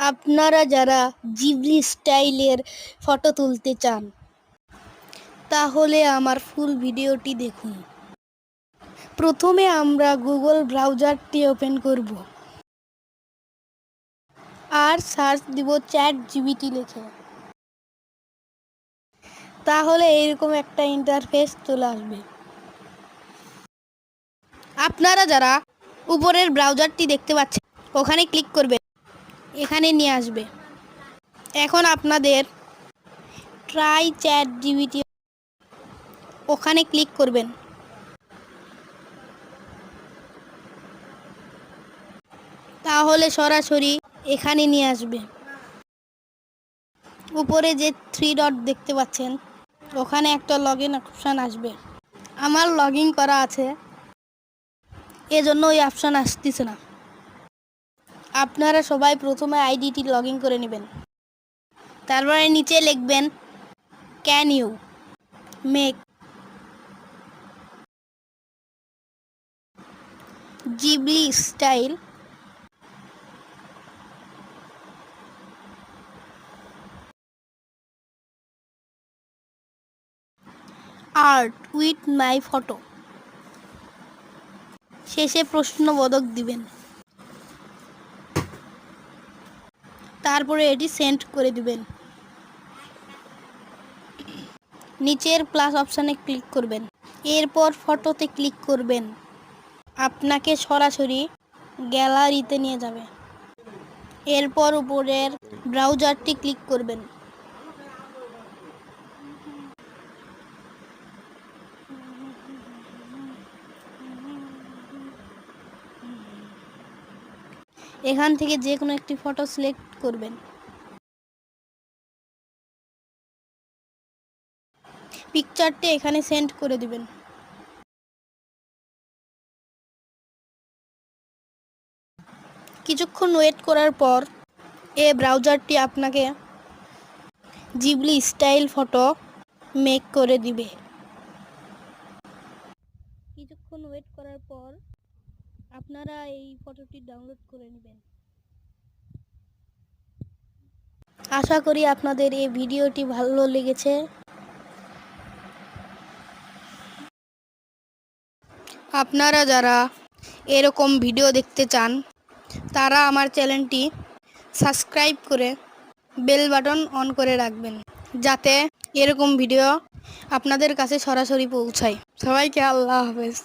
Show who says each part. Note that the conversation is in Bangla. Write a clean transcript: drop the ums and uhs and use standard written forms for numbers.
Speaker 1: আপনারা যারা জিবলি স্টাইলের ফটো তুলতে চান তাহলে আমার ফুল ভিডিওটি দেখুন। প্রথমে আমরা গুগল ব্রাউজারটি ওপেন করব আর সার্চ দিব ChatGPT লিখে। তাহলে এরকম একটা ইন্টারফেস চলে আসবে। আপনারা যারা উপরের ব্রাউজারটি দেখতে পাচ্ছেন ওখানে ক্লিক করবেন, এখানে নিয়ে আসবে। এখন আপনাদের ট্রাই ChatGPT ওখানে ক্লিক করবেন। তাহলে সরাসরি এখানে নিয়ে আসবে। উপরে যে 3 ডট দেখতে পাচ্ছেন ওখানে একটা লগইন অপশান আসবে। আমার লগইন করা আছে এজন্য ওই অপশান আসতেছে না। আপনারা সবাই প্রথমে আইডিটি লগইন করে নেবেন। তারপরে নিচে লিখবেন can you make Ghibli style art with my photo. শেষে প্রশ্নবোধক দিবেন। তারপরে এটি সেন্ড করে দিবেন। নিচের প্লাস অপশানে ক্লিক করবেন, এরপর ফটোতে ক্লিক করবেন। আপনাকে সরাসরি গ্যালারিতে নিয়ে যাবে। এরপর উপরের ব্রাউজারটি ক্লিক করবেন। এখান থেকে যে কোনো একটি ফটো সিলেক্ট করবেন। পিকচারটি এখানে সেন্ড করে দিবেন। কিছুক্ষণ ওয়েট করার পর এই ব্রাউজারটি আপনাকে জিবলি স্টাইল ফটো মেক করে দিবে। কিছুক্ষণ ওয়েট করার পর আপনারা এই ফটোটি ডাউনলোড করে নেবেন। আশা করি আপনাদের এই ভিডিওটি ভালো লেগেছে। আপনারা যারা এরকম ভিডিও দেখতে চান তারা আমার চ্যানেলটি সাবস্ক্রাইব করে বেল বাটন অন করে রাখবেন, যাতে এরকম ভিডিও আপনাদের কাছে সরাসরি পৌঁছায়। সবাইকে আল্লাহ হাফেজ।